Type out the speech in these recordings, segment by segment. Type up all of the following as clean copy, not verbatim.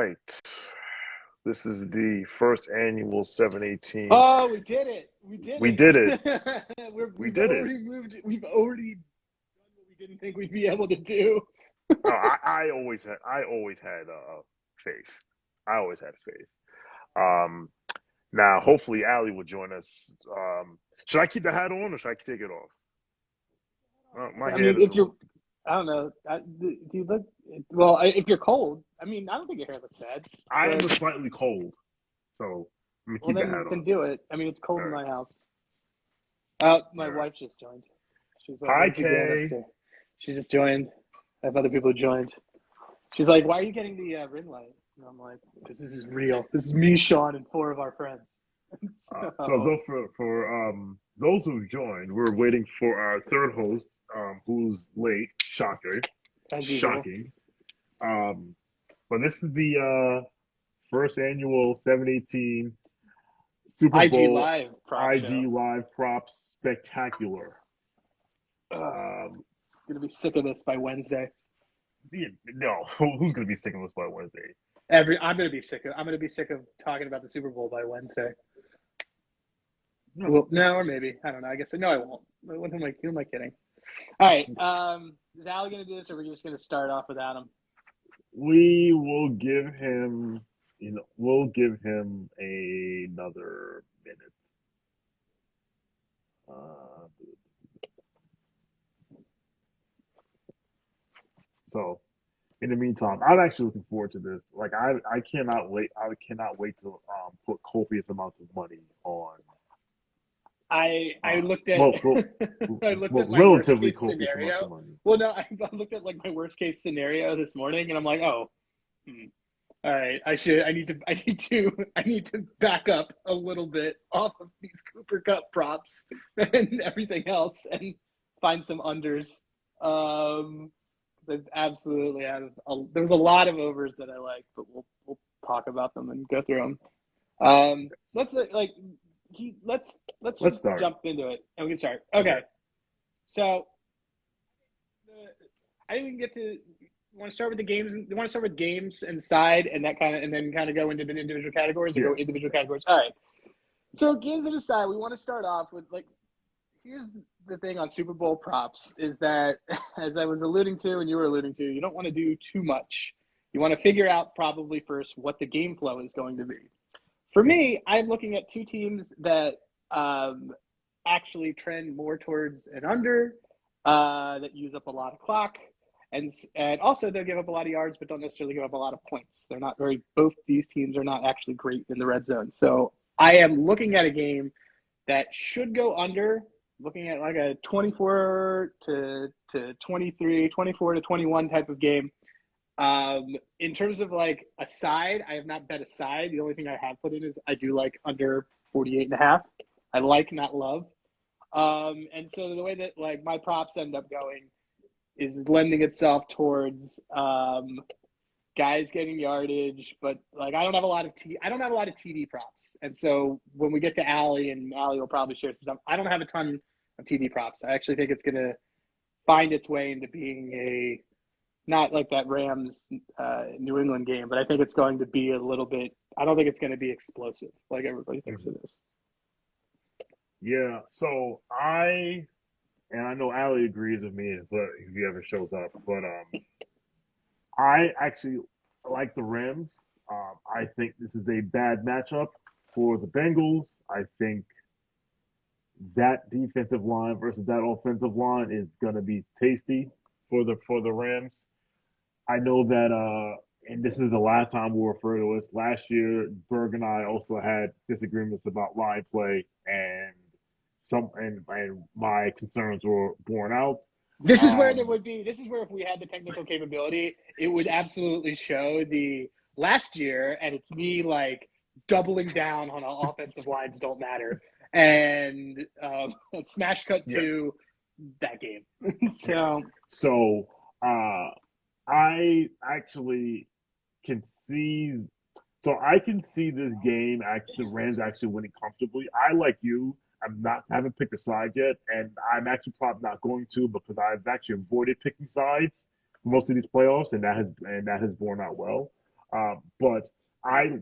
right. This is the first annual 718. Oh, we did it. We did We did it. it. We We've did it. already moved. We've already done what we didn't think we'd be able to do. I always had faith. I always had faith. Um, Now hopefully Allie will join us. Should I keep the hat on or should I take it off? My I hair mean, is a if you're, little. I don't know. Do you look? Well, if you're cold, I mean, I don't think your hair looks bad. I am But slightly cold, so I'm gonna well, keep the hat then on. do it. I mean, it's cold All in right. my house. All My right. wife just joined. She's Hi, once again Kay. upstairs. She just joined. I have other people who joined. She's like, "Why are you getting the ring light?" And I'm like, "This is real. This is me, Sean, and four of our friends." So So, though for those who've joined, we're waiting for our third host, who's late. as usual, Shocking. Um, but this is the first annual 718 Super IG Bowl Live prop show. IG Live Props Spectacular. Ugh, Um, gonna be sick of this by Wednesday. no, who's gonna be sick of us by Wednesday? I'm gonna be sick of. I'm gonna be sick of talking about the Super Bowl by Wednesday. No, Well, no, or maybe I don't know. I guess no, I won't. Who am I kidding? All right. Is Ali gonna do this, or are we just gonna start off without him? we will give him, we'll give him another minute. Uh, so in the meantime, I'm actually looking forward to this. Like I cannot wait. I cannot wait to put copious amounts of money on. I looked at Well, well, I looked well, at my worst relatively case copious amounts of scenario. money. Well, no, I looked at like my worst case scenario this morning, and I'm like, oh, all right, I need to back up a little bit off of these Cooper Cup props and everything else, and find some unders. They've absolutely had there was a lot of overs that I like, but we'll talk about them and go through them. Let's like let's Let's just start. jump into it and we can start. Okay. Okay, so I think we can get to. Want to start with the games? You want to start with games and side, and that kind of, and then kind of go into the individual categories, or Yeah. go individual categories. All right. So games and side, we want to start off with like. Here's the thing on Super Bowl props is that, as I was alluding to and you were alluding to, you don't want to do too much. You want to figure out probably first what the game flow is going to be. For me, I'm looking at two teams that actually trend more towards an under, that use up a lot of clock, and also they'll give up a lot of yards, but don't necessarily give up a lot of points. They're not very. Both these teams are not actually great in the red zone. So I am looking at a game that should go under. Looking at like a 24 to 23, 24 to 21 type of game. In terms of like a side, I have not bet a side. The only thing I have put in is I do like under 48.5. I like, not love. And so the way that like my props end up going is lending itself towards guys getting yardage, but like I don't have a lot of TD props. And so when we get to Allie, and Allie will probably share some stuff, I don't have a ton of TD props. I actually think it's gonna find its way into being a not like that Rams New England game, but I think it's going to be a little bit. I don't think it's going to be explosive like everybody thinks Mhm. it is. Yeah. So and I know Allie agrees with me, but if he ever shows up, but I actually like the Rams. I think this is a bad matchup for the Bengals. I think that defensive line versus that offensive line is going to be tasty for the Rams. I know that, and this is the last time we'll refer to this. Last year, Berg and I also had disagreements about line play, and and my concerns were borne out. This is where there Um, would be. This is where if we had the technical capability, it would absolutely show the last year, and it's me like doubling down on how offensive lines don't matter, and smash cut yeah, to that game. yeah. So So uh, I actually can see. So I can see this game, the Rams actually winning comfortably. I, like you, haven't picked a side yet, and I'm actually probably not going to because I've actually avoided picking sides for most of these playoffs, and that has borne out well. But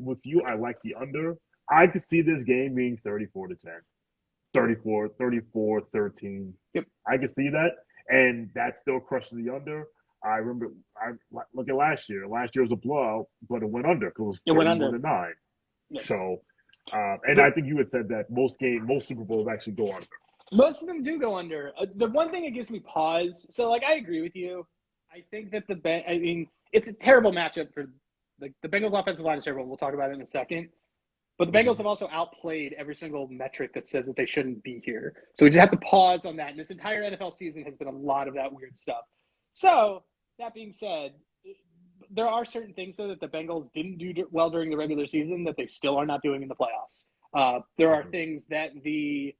with you, I like the under. I could see this game being 34-10, 34-13. Yep. I can see that, and that still crushes the under. I remember, I look at last year. Last year was a blowout, but it went under because it was It went under. 31-9. Yes. So, and I think you had said that most Super Bowls actually go under. Most of them do go under. The one thing that gives me pause. So, like, I agree with you. I think that it's a terrible matchup for the Bengals offensive line is terrible. We'll talk about it in a second. But the Bengals have also outplayed every single metric that says that they shouldn't be here. So we just have to pause on that. And this entire NFL season has been a lot of that weird stuff. So that being said, there are certain things, though, that the Bengals didn't do well during the regular season that they still are not doing in the playoffs. There are things that the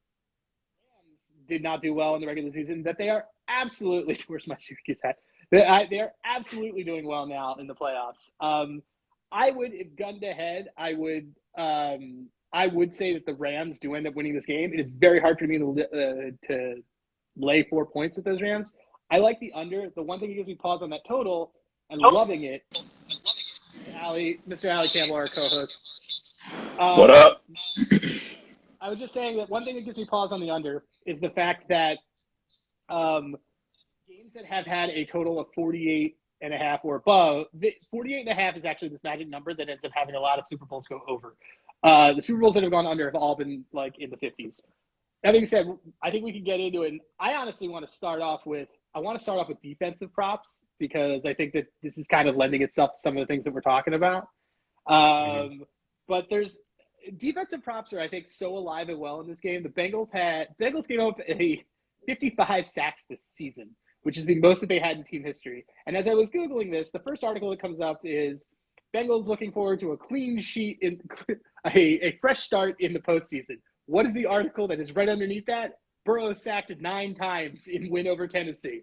Rams did not do well in the regular season that they are absolutely – where's my Syracuse hat? They are absolutely doing well now in the playoffs. I would, if gunned ahead, I would say that the Rams do end up winning this game. It is very hard for me to lay 4 points with those Rams. I like the under. The one thing that gives me pause on that total and loving it, Mr. Allie Campbell, our co-host. What up? I was just saying that one thing that gives me pause on the under is the fact that games that have had a total of 48.5 or above, 48.5 is actually this magic number that ends up having a lot of Super Bowls go over. The Super Bowls that have gone under have all been like in the 50s. That being said, I think we can get into it. And I honestly want to start off with defensive props because I think that this is kind of lending itself to some of the things that we're talking about. But there's defensive props are, I think, so alive and well in this game. The Bengals gave up a 55 sacks this season, which is the most that they had in team history. And as I was Googling this, the first article that comes up is Bengals looking forward to a clean sheet in a fresh start in the postseason. What is the article that is right underneath that? Burrow sacked 9 times in win over Tennessee.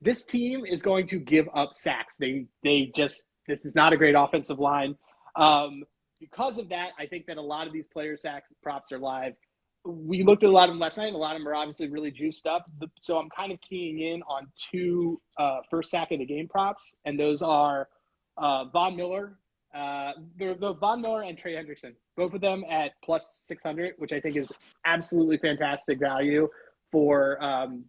This team is going to give up sacks. This is not a great offensive line. Because of that, I think that a lot of these player sack props are live. We looked at a lot of them last night, and a lot of them are obviously really juiced up. So I'm kind of keying in on 2 first sack of the game props, and those are Von Miller. The Von Miller and Trey Hendrickson, both of them at plus 600, which I think is absolutely fantastic value for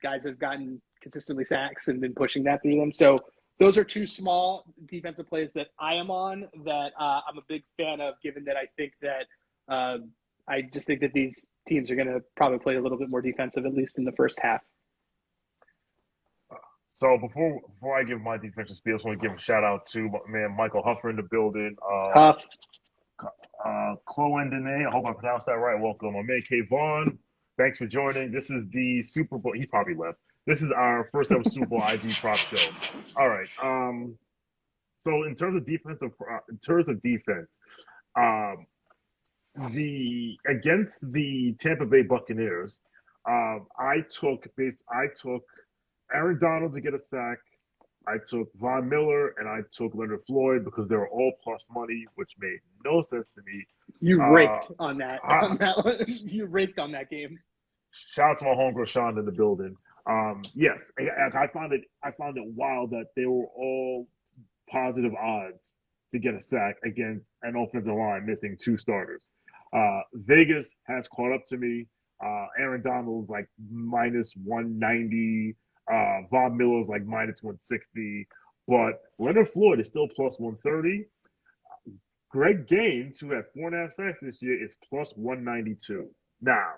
guys that have gotten consistently sacks and been pushing that through them. So those are 2 small defensive plays that I am on that I'm a big fan of, given that I think that I just think that these teams are going to probably play a little bit more defensive, at least in the first half. So before I give my defensive spiel, I just want to give a shout out to my man Michael Huffer in the building. Huff. Chloe and Danae, I hope I pronounced that right. Welcome. My man K Vaughn, thanks for joining. This is the Super Bowl. He probably left. This is our first ever Super Bowl ID prop show. All right. So in terms of defense, against the Tampa Bay Buccaneers, I took Aaron Donald to get a sack. I took Von Miller and I took Leonard Floyd because they were all plus money, which made no sense to me. You raked on that. You raked on that game. Shout out to my homegirl Sean in the building. Yes, I found it wild that they were all positive odds to get a sack against an offensive line missing 2 starters. Vegas has caught up to me. Aaron Donald's like minus 190. Von Miller's like minus 160. But Leonard Floyd is still plus 130. Greg Gaines, who had 4.5 sacks this year, is plus 192. Now,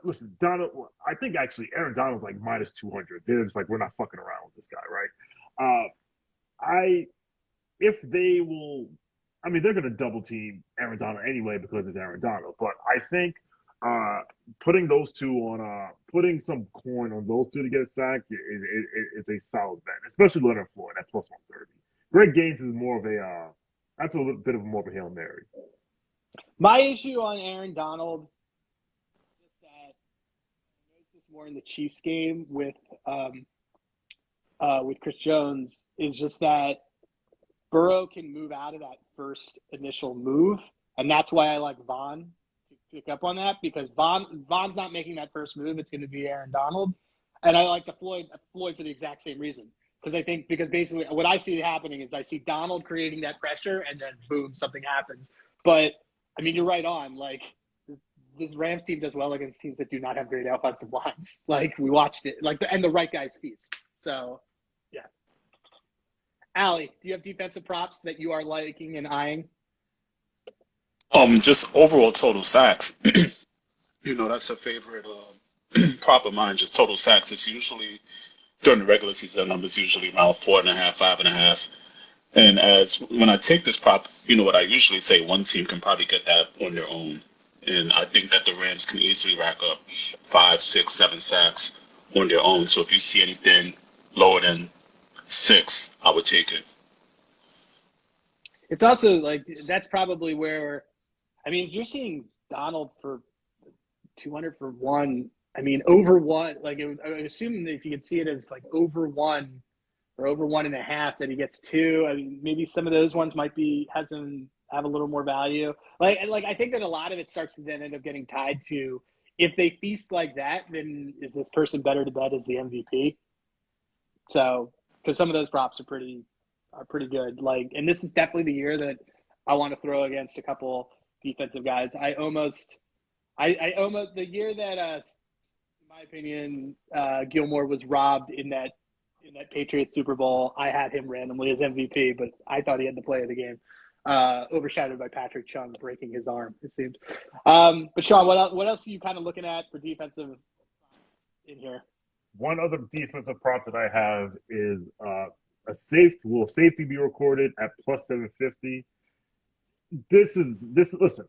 listen, Donald, I think actually Aaron Donald's like minus 200. They're just like, we're not fucking around with this guy, right? They're going to double team Aaron Donald anyway because it's Aaron Donald. But I think putting those 2 on, putting some coin on those 2 to get a sack it's a solid bet, especially Leonard Floyd at plus 130. Greg Gaines is more of that's a little bit of more of a Hail Mary. My issue on Aaron Donald is that I noticed this more in the Chiefs game with Chris Jones, is just that Burrow can move out of that first initial move, and that's why I like Von to pick up on that, because Von's not making that first move. It's going to be Aaron Donald, and I like the Floyd for the exact same reason. Because I think because basically what I see happening is I see Donald creating that pressure, and then boom, something happens. But I mean, you're right on. Like this Rams team does well against teams that do not have great offensive lines. Like we watched it, like and the right guys feast. So yeah. Allie, do you have defensive props that you are liking and eyeing? Just overall total sacks. That's a favorite prop of mine. Just total sacks. It's usually during the regular season numbers usually around 4.5, 5.5. And as when I take this prop, what I usually say, one team can probably get that on their own. And I think that the Rams can easily rack up 5, 6, 7 sacks on their own. So if you see anything lower than 6, I would take it. It's also like that's probably where I mean, if you're seeing Donald for 200 for one, I mean, over one, like I would assume that if you could see it as like over one or over 1.5, that he gets 2. I mean, maybe some of those ones might be have a little more value. Like I think that a lot of it starts to then end up getting tied to if they feast like that, then is this person better to bet as the MVP? So because some of those props are pretty good. Like, and this is definitely the year that I want to throw against a couple defensive guys. I almost the year that, in my opinion, Gilmore was robbed in that Patriots Super Bowl. I had him randomly as MVP, but I thought he had the play of the game, overshadowed by Patrick Chung breaking his arm. It seems. But Sean, what else are you kind of looking at for defensive in here? One other defensive prop that I have is a safety. Will safety be recorded at plus 750? Listen,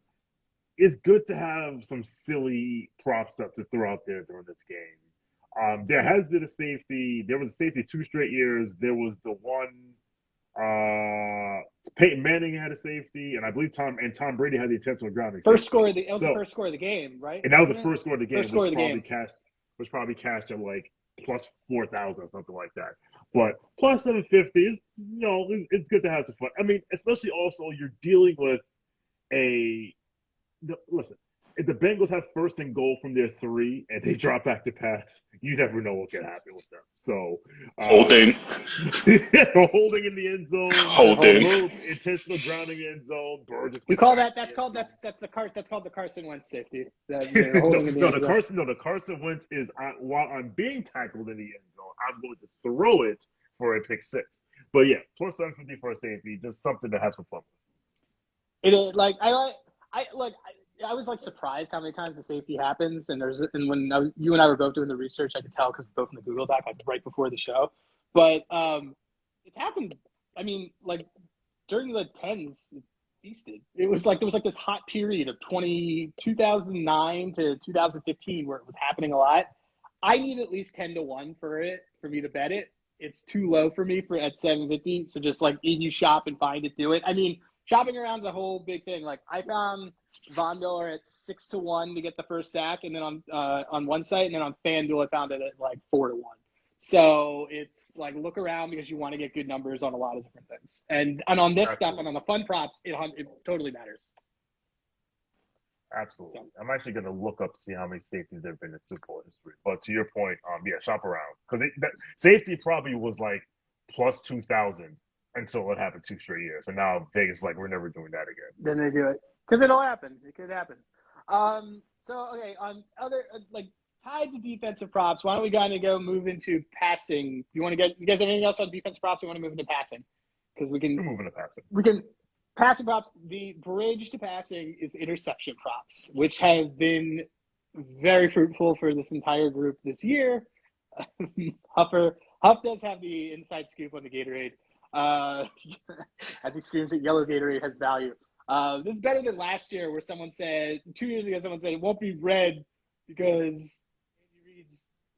it's good to have some silly prop stuff to throw out there during this game. There has been a safety. There was a safety 2 straight years. There was the one. Peyton Manning had a safety, and I believe Tom Brady had the intentional grounding. First safety. score of the that was the first score of the game, right? And that was the first score of the game. First score of the game Was probably cashed at like plus 4,000 or something like that. But plus 750 is it's good to have some fun. I mean, especially also you're dealing with listen, if the Bengals have first and goal from their 3 and they drop back to pass, you never know what can happen with them. So Holding. holding in the end zone, Holding. intentional grounding end zone. We call that that's called the Carson Wentz safety. The Carson Wentz is while I'm being tackled in the end zone, I'm going to throw it for a pick 6. But yeah, plus 750 for a safety, just something to have some fun with. It is like I was like surprised how many times the safety happens, and when you and I were both doing the research, I could tell because we're both in the Google Doc like right before the show. But it's happened. I mean, like during the 10s, it feasted. It was like there was like this hot period of 2009 to 2015 where it was happening a lot. I need at least 10-1 for me to bet it. It's too low for me at 750. So just like you shop and find it, do it. I mean, shopping around is a whole big thing. Like I found Von Miller at 6-1 to get the first sack, and then on one site, and then on FanDuel I found it at like 4-1. So it's like look around because you want to get good numbers on a lot of different things. And on this stuff and on the fun props, it totally matters. Absolutely. So, I'm actually going to look up to see how many safeties there have been in Super Bowl history. But to your point, shop around because safety probably was like plus 2,000 until it happened 2 straight years. And now Vegas is like, we're never doing that again. Then they do it because it'll happen. It could happen. So okay, on other tied to defensive props, why don't we kind of go move into passing? You guys have anything else on defensive props? We want to move into passing because we can move into passing. We can passing props. The bridge to passing is interception props, which have been very fruitful for this entire group this year. Huff does have the inside scoop on the Gatorade. As he screams that yellow Gatorade has value. This is better than last year where 2 years ago, someone said it won't be red because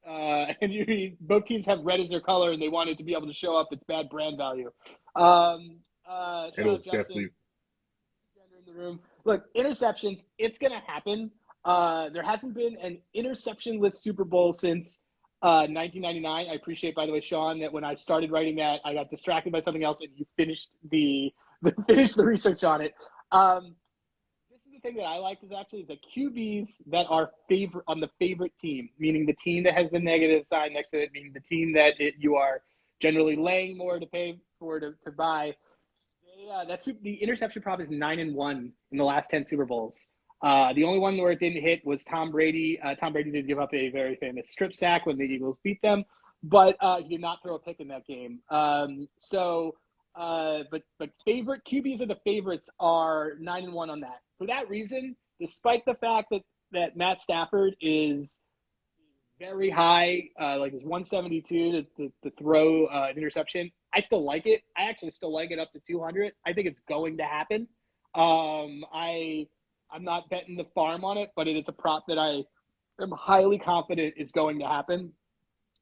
Andy Reid, both teams have red as their color and they wanted to be able to show up its bad brand value. It was definitely in the room. Look, interceptions, it's going to happen. There hasn't been an interception-less Super Bowl since 1999. I appreciate, by the way, Sean, that when I started writing that, I got distracted by something else, and you finished the research on it. This is the thing that I liked is the QBs that are on the favorite team, meaning the team that has the negative sign next to it, meaning the team that you are generally laying more to pay for to buy. The interception prop is 9-1 in the last 10 Super Bowls. The only one where it didn't hit was Tom Brady. Tom Brady did give up a very famous strip sack when the Eagles beat them, but he did not throw a pick in that game. But favorite QBs of the favorites are 9-1 on that. For that reason, despite the fact that Matt Stafford is very high, like it's 172 to throw an interception, I still like it. I actually still like it up to 200. I think it's going to happen. I'm not betting the farm on it, but it is a prop that I am highly confident is going to happen.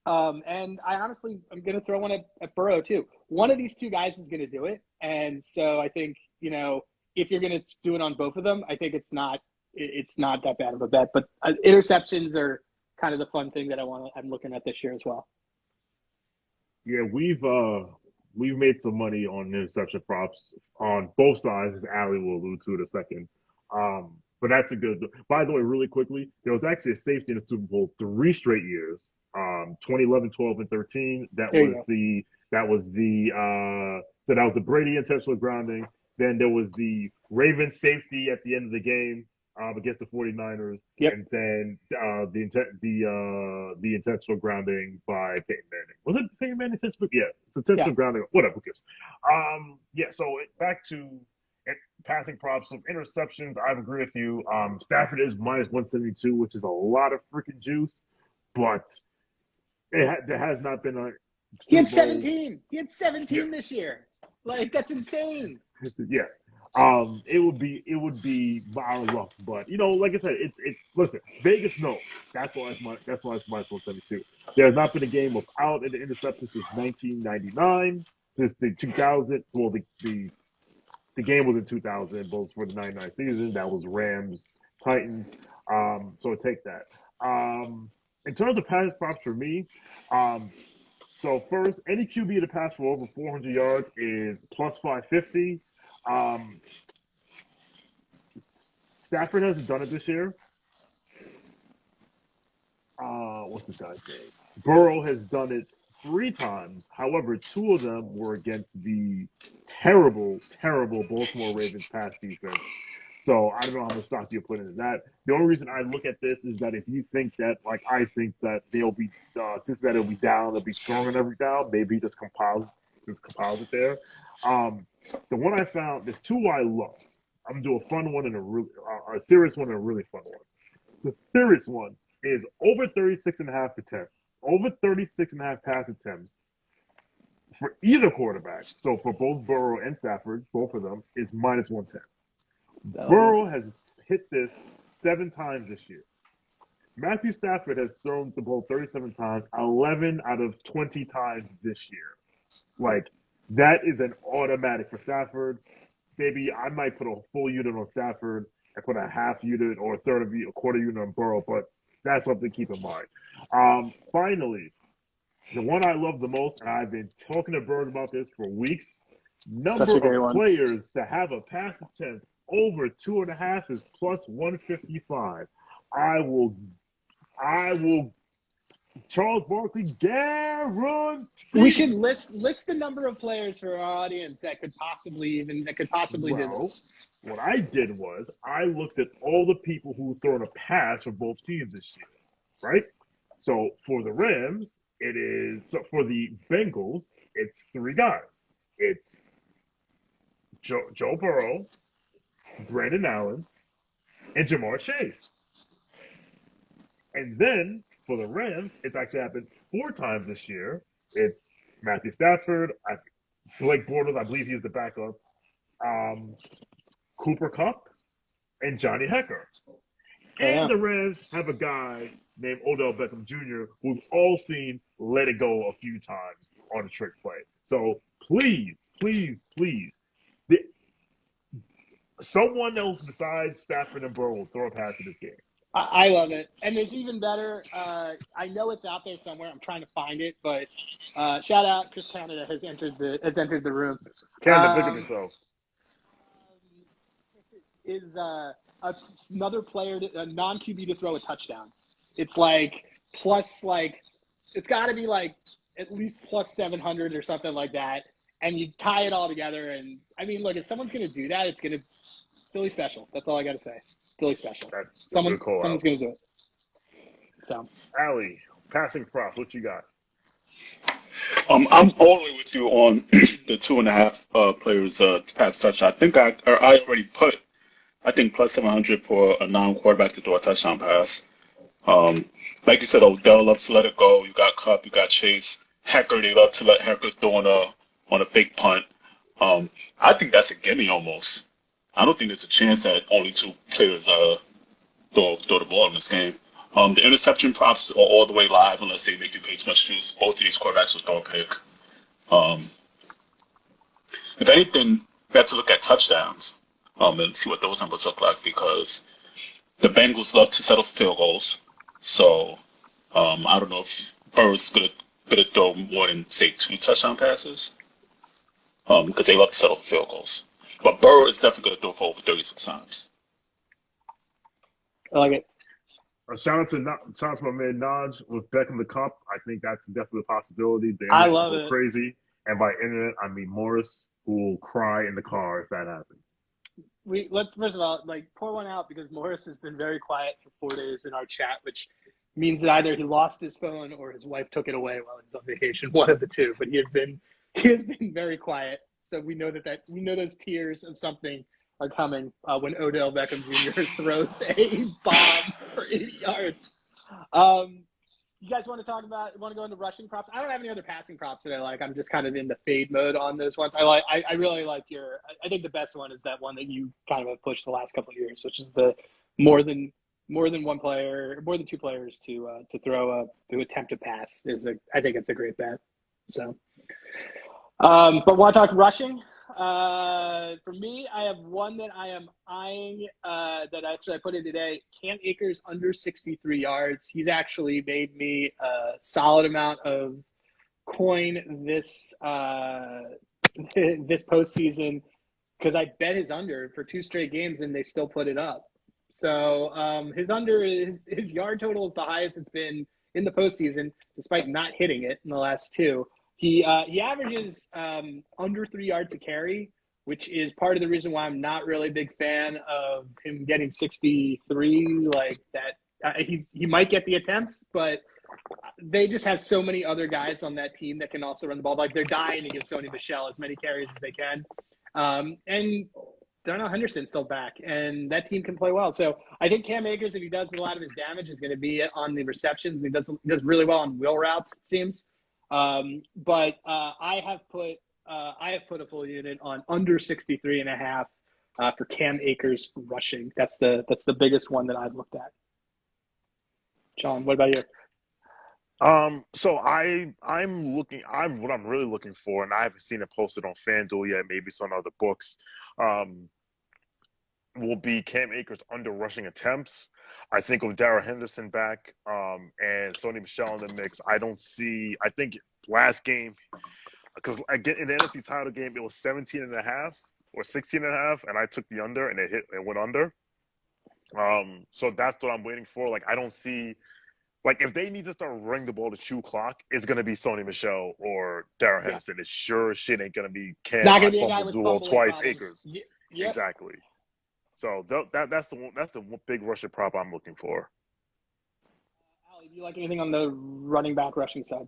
And I honestly, I'm going to throw one at Burrow too. One of these two guys is going to do it. And so I think, if you're going to do it on both of them, I think it's not that bad of a bet, but interceptions are kind of the fun thing that I'm looking at this year as well. Yeah, we've made some money on interception props on both sides, as Ali will allude to in a second. But that's a good. By the way, really quickly, there was actually a safety in the Super Bowl 3 straight years. 2011, 12, and 13. That was the Brady intentional grounding. Then there was the Ravens safety at the end of the game against the 49ers. Yep. And then the intentional grounding by Peyton Manning. Was it Peyton Manning? Yeah, it's intentional grounding. Whatever, who cares? So back to passing props of interceptions. I agree with you. Stafford is minus 172, which is a lot of freaking juice, but there has not been a. He had 17. He had 17 this year. Like, that's insane. Yeah. It would be our luck, but like I said, listen, Vegas knows. That's why it's minus 172. There has not been a game without an interception since 1999, since the 2000. Well, the game was in 2000, both for the 99 season. That was Rams, Titans. So take that. In terms of pass props for me, so first, any QB to pass for over 400 yards is plus 550. Stafford hasn't done it this year. What's this guy's name? Burrow has done it 3 times. However, 2 of them were against the terrible, terrible Baltimore Ravens pass defense. So I don't know how much stock you put into that. The only reason I look at this is that if you think that, like I think that they'll be, Cincinnati will be down, they'll be strong on every down, maybe just compiles it there. The one I found, there's 2 I love. I'm gonna do a fun one and a serious one and a really fun one. The serious one is over 36.5 attempts, over 36.5 pass attempts for either quarterback. So for both Burrow and Stafford, both of them is minus 110. Burrow has hit this 7 times this year. Matthew Stafford has thrown the ball 37 times, 11 out of 20 times this year. Like, that is an automatic for Stafford. Maybe I might put a full unit on Stafford and put a half unit or a quarter unit on Burrow, but that's something to keep in mind. Finally, the one I love the most, and I've been talking to Berg about this for weeks, number of players to have a pass attempt over 2.5 is plus 155. I will Charles Barkley guarantee. We should list the number of players for our audience that could possibly do this. What I did was I looked at all the people who've thrown a pass for both teams this year, right? So for the Rams, for the Bengals, it's 3 guys. It's Joe Burrow, Brandon Allen, and Jamar Chase. And then for the Rams, it's actually happened 4 times this year. It's Matthew Stafford, Blake Bortles, I believe he's the backup, Cooper Kupp, and Johnny Hekker. And the Rams have a guy named Odell Beckham Jr. who've all seen let it go a few times on a trick play. So please, someone else besides Stafford and Burrow will throw a pass in this game. I love it. And there's even better. I know it's out there somewhere. I'm trying to find it, but shout out Chris Canada has entered the room. Canada, pick up yourself. Is another player, a non-QB to throw a touchdown. It's like plus, like, it's got to be like at least plus 700 or something like that, and you tie it all together. And I mean, look, if someone's going to do that, it's going to Philly special. That's all I got to say. Philly special. That's a good Someone's call out. going to do it. So, Allie, passing props. What you got? I'm all the way with you on the 2.5 players pass touchdown. I already put plus 700 for a non-quarterback to throw a touchdown pass. Um, like you said, Odell loves to let it go. You got Cup, you got Chase, Hecker. They love to let Hecker throw on a big punt. I think that's a gimme almost. I don't think there's a chance that only two players throw the ball in this game. The interception props are all the way live unless they make you pay too much juice. Both of these quarterbacks will throw a pick. Um, if anything, we have to look at touchdowns and see what those numbers look like because the Bengals love to settle field goals. So I don't know if Burrow's gonna throw more than say 2 touchdown passes because they love to settle field goals. But Burrow is definitely gonna throw for over 36 times. I like it. Shout out to my man Naj with Beckham the Cup. I think that's definitely a possibility. The I internet love will go it. crazy, and by internet I mean Morris, who will cry in the car if that happens. Let's first of all pour one out because Morris has been very quiet for 4 days in our chat, which means that either he lost his phone or his wife took it away while he was on vacation. One of the two, but he has been very quiet. So we know we know those tears of something are coming when Odell Beckham Jr. throws a bomb for 80 yards. You guys want to go into rushing props? I don't have any other passing props that I like. I'm just kind of in the fade mode on those ones. I really like I think the best one is that one that you kind of have pushed the last couple of years, which is the more than one player, more than two players to attempt a pass I think it's a great bet. So, but want to talk rushing? For me, I have one that I am eyeing that actually I put in today. Cam Akers under 63 yards. He's actually made me a solid amount of coin this this postseason because I bet his under for 2 straight games and they still put it up. So his under his yard total is the highest it's been in the postseason, despite not hitting it in the last 2. He averages under 3 yards a carry, which is part of the reason why I'm not really a big fan of him getting 63 like that. He might get the attempts, but they just have so many other guys on that team that can also run the ball. Like they're dying to give Sony Michel as many carries as they can. And Darnell Henderson's still back, and that team can play well. So I think Cam Akers, if he does a lot of his damage, is going to be on the receptions. He does really well on wheel routes, it seems. But I have put a full unit on under 63.5 for Cam Akers rushing. That's the biggest one that I've looked at. John, what about you? So what I'm really looking for, and I haven't seen it posted on FanDuel yet, maybe some other books, will be Cam Akers under rushing attempts. I think with Darrell Henderson back, and Sony Michel in the mix, I think last game, because again in the NFC title game, it was 17.5 or 16.5, and I took the under and it went under. So that's what I'm waiting for. Like I don't see. Like, if they need to start running the ball to chew clock, it's going to be Sony Michel or Darrell Henderson. It sure shit ain't going to be Cam. Not going to I be a guy with fumbled the ball twice, problems. Akers. Yep. Exactly. So that's the big rusher prop I'm looking for. Ali, do you like anything on the running back rushing side?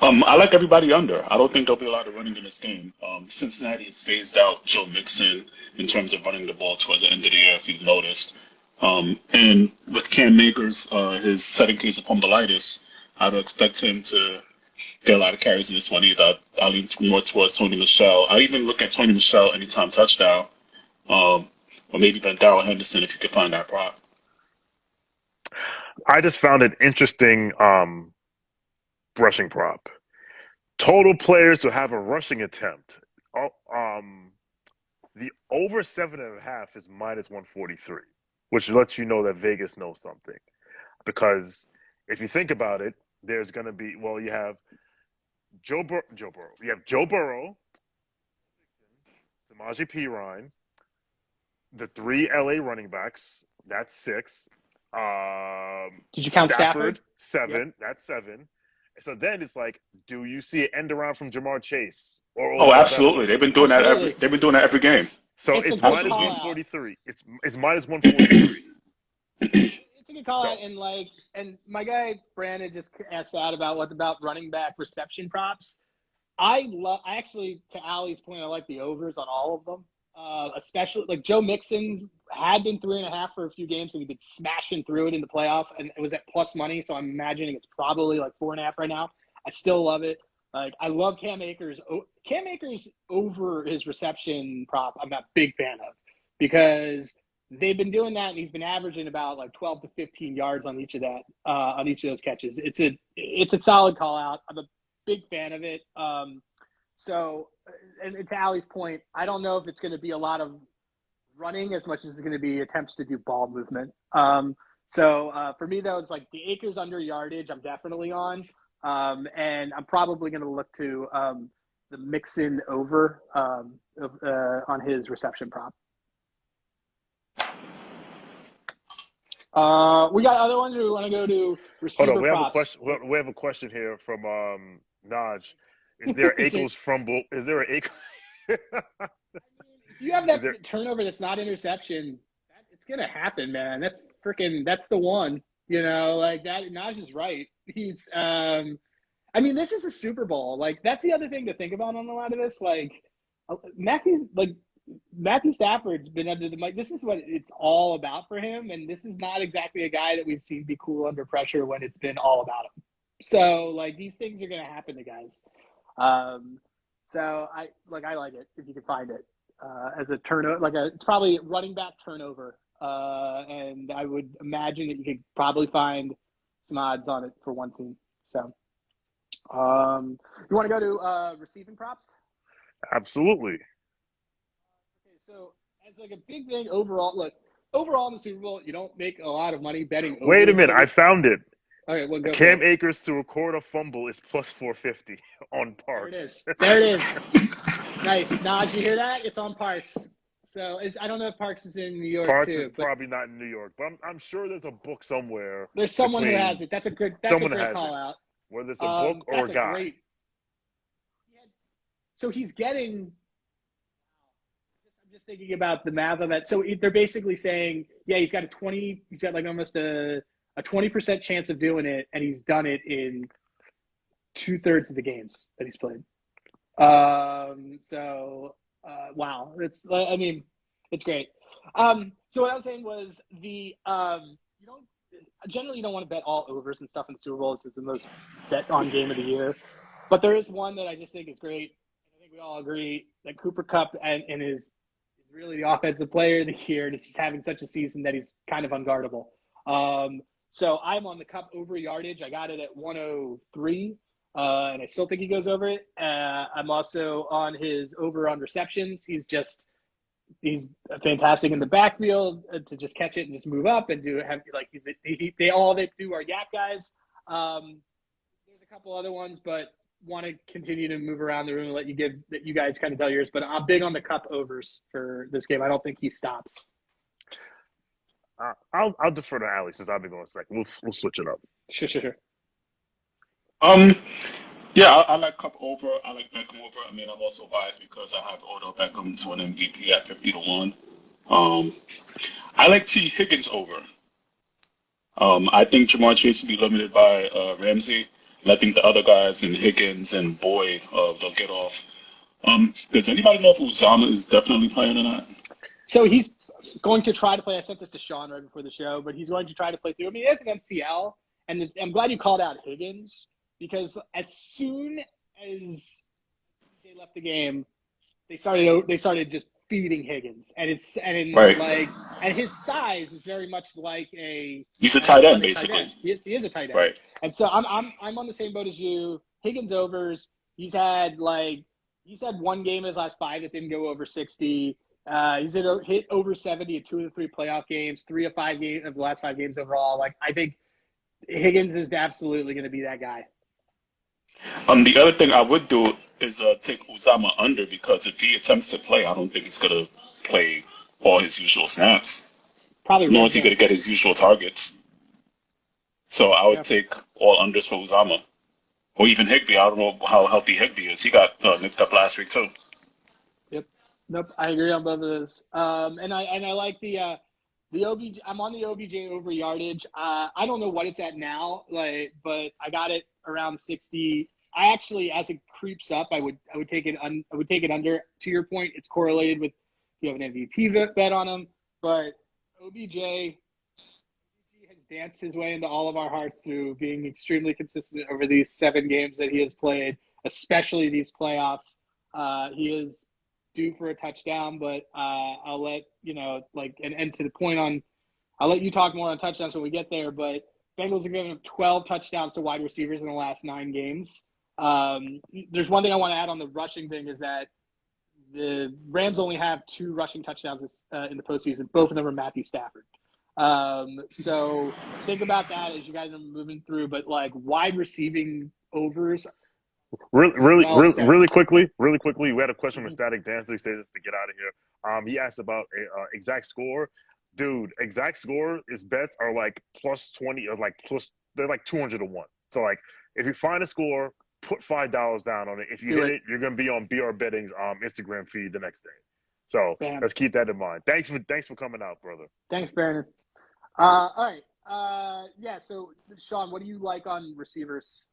I like everybody under. I don't think there'll be a lot of running in this game. Cincinnati has phased out Joe Mixon in terms of running the ball towards the end of the year, if you've noticed. And with Cam Akers, his second case of pomelitis, I don't expect him to get a lot of carries in this one either. I'll lean more towards Tony Michel. I even look at Tony Michel anytime touchdown, or maybe even Darrell Henderson if you could find that prop. I just found an interesting rushing prop. Total players who have a rushing attempt. The over 7.5 is minus 143, which lets you know that Vegas knows something. Because if you think about it, there's going to be, you have Joe Burrow. You have Joe Burrow, Samaje Perine, the 3 LA running backs. That's 6. Did you count Stafford? 7. Yep. That's 7. So then it's like, do you see an end around from Jamar Chase or Oh, Odell absolutely. Beckham? They've been doing that Absolutely. every game. So It's a it's good minus call Absolutely. out. 143. It's minus 143. It's a good call out, So and my guy Brandon just asked out about what about running back reception props. I actually, to Ali's point, I like the overs on all of them. Especially like Joe Mixon had been 3.5 for a few games, and he'd been smashing through it in the playoffs, and it was at plus money. So I'm imagining it's probably like 4.5 right now. I still love it. Like I love Cam Akers. Cam Akers over his reception prop. I'm a big fan of because they've been doing that, and he's been averaging about like 12 to 15 yards on each of those catches. It's a solid call out. I'm a big fan of it. So, and to Ali's point, I don't know if it's going to be a lot of running as much as it's going to be attempts to do ball movement. For me, though, it's like the Akers under yardage, I'm definitely on. And I'm probably going to look to the Mixon over on his reception prop. We got other ones, or we want to go to receiver hold on, we have a props? question. We have a question here from Naj. Is there Akers fumble? Is there an Akers? If you have that turnover that's not interception, it's gonna happen, man. That's the one. You know, like that. Naj is right. He's. I mean, this is a Super Bowl. Like that's the other thing to think about on a lot of this. Like Matthew Stafford's been under the mic. This is what it's all about for him, and this is not exactly a guy that we've seen be cool under pressure when it's been all about him. So, like, these things are going to happen to guys. So I like it if you can find it as a turnover, it's probably running back turnover, and I would imagine that you could probably find some odds on it for one team. So, you want to go to receiving props? Absolutely. Okay, so as like a big thing overall in the Super Bowl, you don't make a lot of money betting over. Wait a minute, I found it. Okay, well, go Cam for it. Akers to record a fumble is plus 450 on Parks. There it is. Nice. Nah, did you hear that? It's on Parks. So I don't know if Parks is in New York Parks too. is probably not in New York, but I'm sure there's a book somewhere. There's someone who has it. That's a great call out. Whether it's a book or a guy. So he's getting. I'm just thinking about the math of that. So they're basically saying, yeah, he's got like almost a 20% chance of doing it, and he's done it in 2/3 of the games that he's played. Wow, it's great. So what I was saying was you don't want to bet all overs and stuff in the Super Bowl. This is the most bet on game of the year, but there is one that I just think is great. I think we all agree that Cooper Kupp and is really the offensive player of the year, and he's having such a season that he's kind of unguardable. So I'm on the Kupp over yardage. I got it at 103. And I still think he goes over it. I'm also on his over on receptions. He's fantastic in the backfield to just catch it and just move up and do they do are yak guys. There's a couple other ones, but want to continue to move around the room and let you guys kind of tell yours. But I'm big on the Kupp overs for this game. I don't think he stops. I'll defer to Ali since I've been going a second. We'll switch it up. Sure. Yeah, I like Kupp over. I like Beckham over. I mean, I'm also biased because I have Odell Beckham to an MVP at 50-1. I like T. Higgins over. I think Jamar Chase will be limited by Ramsey, and I think the other guys in Higgins and Boyd they'll get off. Does anybody know if Uzama is definitely playing or not? So he's going to try to play. I sent this to Sean right before the show, but he's going to try to play through. I mean, he has an MCL, and I'm glad you called out Higgins. Because as soon as they left the game, they started just feeding Higgins, and his size is very much like he's a tight end basically. He is a tight end, right? And so I'm on the same boat as you. Higgins overs. He's had one game in his last 5 that didn't go over 60. He's hit over 70 in 2 of the 3 playoff games, 3 of 5 games of the last 5 games overall. Like I think Higgins is absolutely going to be that guy. The other thing I would do is take Uzama under because if he attempts to play, I don't think he's going to play all his usual snaps. Probably. Nor is he going to get his usual targets. So I would take all unders for Uzama. or even Higby. I don't know how healthy Higby is. He got nicked up last week too. Yep. Nope. I agree on both of those. And I like the OBJ. I'm on the OBJ over yardage. I don't know what it's at now, but I got it around 60. I actually, as it creeps up, I would take it I would take it under. To your point, it's correlated with if you have an MVP bet on him, but OBJ has danced his way into all of our hearts through being extremely consistent over these 7 games that he has played, especially these playoffs. He is due for a touchdown, but I'll let and to the point on, I'll let you talk more on touchdowns when we get there. But Bengals are giving up 12 touchdowns to wide receivers in the last 9 games. There's one thing I want to add on the rushing thing is that the Rams only have 2 rushing touchdowns in the postseason. Both of them are Matthew Stafford. So think about that as you guys are moving through. But like wide receiving overs, Really quickly. We had a question from Static Dancer. He says this to get out of here. He asked about exact score. Dude, exact score is bets are like plus 20 or like plus. They're like 200 to 1. So like if you find a score, put $5 down on it. If you hit it, you're gonna be on BR Betting's Instagram feed the next day. So bam. let's keep that in mind. Thanks for coming out, brother. Thanks, Brandon. All right. Yeah. So Sean, what do you like on receivers?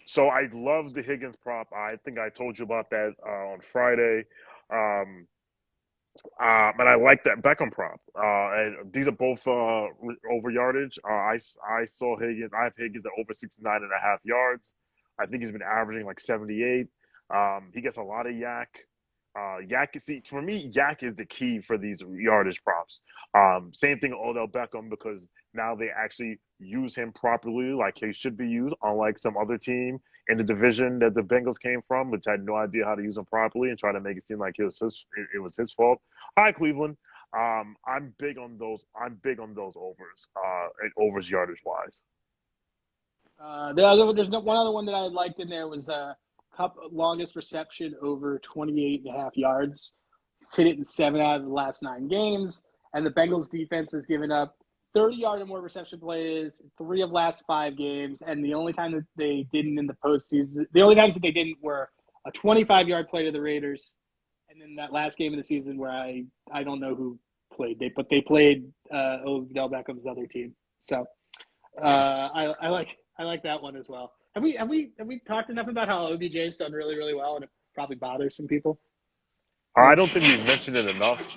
So I love the Higgins prop. I think I told you about that on Friday. And I like that Beckham prop. And these are both over yardage. I saw Higgins. I have Higgins at over 69.5 yards. I think he's been averaging like 78. He gets a lot of yak. Yak is, see, for me, yak is the key for these yardage props. Same thing with Odell Beckham because now they actually use him properly like he should be used, unlike some other team in the division that the Bengals came from, which had no idea how to use him properly and try to make it seem like it was his fault. Hi, Cleveland. I'm big on those. I'm big on those overs, and overs yardage wise. There's one other one that I liked in there was longest reception over 28.5 yards. He's hit it in 7 out of the last 9 games, and the Bengals defense has given up 30-yard or more reception plays 3 of last 5 games, and the only time that they didn't in the postseason, the only times that they didn't were a 25-yard play to the Raiders, and then that last game of the season where I don't know who played, but they played Odell Beckham's other team. So I like that one as well. Have we talked enough about how OBJ's done really, really well and it probably bothers some people? I don't think we've mentioned it enough.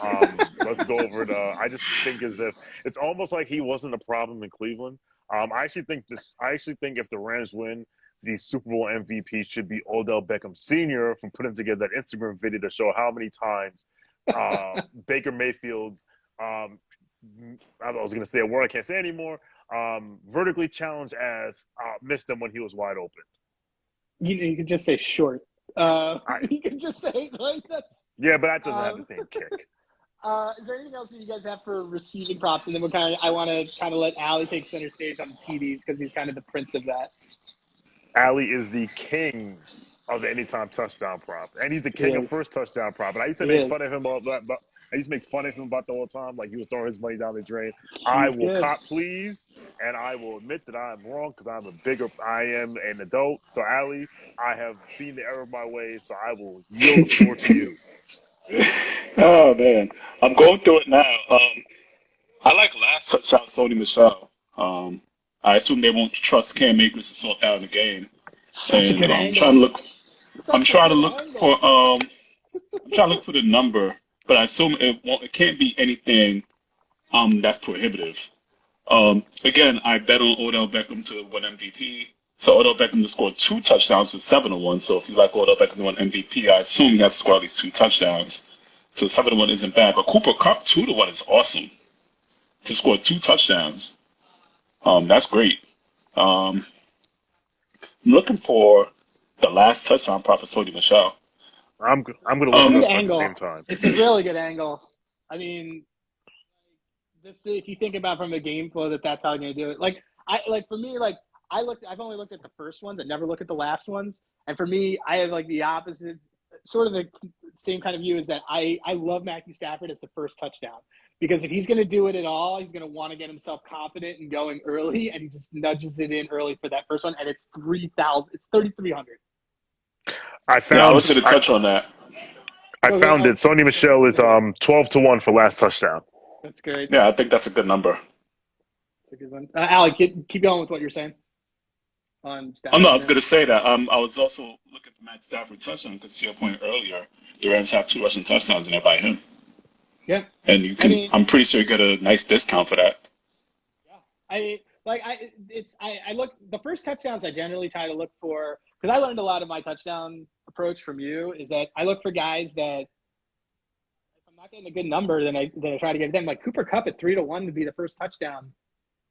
Let's go over it. I just think as if it's almost like he wasn't a problem in Cleveland. I actually think if the Rams win, the Super Bowl MVP should be Odell Beckham Sr. from putting together that Instagram video to show how many times Baker Mayfield's I was going to say a word I can't say anymore. Vertically challenged ass missed him when he was wide open. You could just say short. You could just say like that's. Yeah, but that doesn't have the same kick. Is there anything else that you guys have for receiving props? And then I want to kind of let Allie take center stage on the TDs because he's kind of the prince of that. Allie is the king of the anytime touchdown prop, and he's the king of first touchdown prop. And I used to make fun of him about that. But I used to make fun of him about the whole time, like he was throwing his money down the drain. I will cop please, and I will admit that I'm wrong because I am an adult. So Allie, I have seen the error of my ways, so I will yield the floor to you. Oh man, I'm going through it now. I like last touchdown, Sony Michelle. I assume they won't trust Cam Akers to sort out the game. Such And a good I'm angle. trying to look for the number, but I assume it can't be anything that's prohibitive. Again, I bet on Odell Beckham to win MVP. So Odell Beckham to score 2 touchdowns with 7-1. So if you like Odell Beckham to win MVP, I assume he has to score at least 2 touchdowns. So 7-1 isn't bad, but Cooper Kupp 2-1 is awesome to score 2 touchdowns. That's great. I'm looking for the last touchdown prop for Sony Michelle. I'm gonna look it up at the same time. It's a really good angle. I mean, if you think about from a game flow that's how you're gonna do it. For me, I've only looked at the first ones. I never look at the last ones. And for me, I have like the opposite, sort of the same kind of view is that I love Matthew Stafford as the first touchdown because if he's going to do it at all, he's going to want to get himself confident and going early, and he just nudges it in early for that first one, and it's 3,000, it's 3,300. I Yeah, I found was going to touch on that. I Okay, found it. Sony Michelle is 12-1 for last touchdown. that's great. Yeah, I think that's a good number. That's a good one. Allie, keep going with what you're saying on Oh no, I Stafford was there. going to say that. I was also looking for Matt Stafford touchdown because to your point earlier, the Rams have 2 rushing touchdowns and they're by him, Yeah, and you I can. mean, I'm pretty sure you get a nice discount for that. yeah, I look the first touchdowns I generally try to look for because I learned a lot of my touchdown approach from you is that I look for guys that if I'm not getting a good number, then I try to get them like Cooper Kupp at 3-1 to be the first touchdown.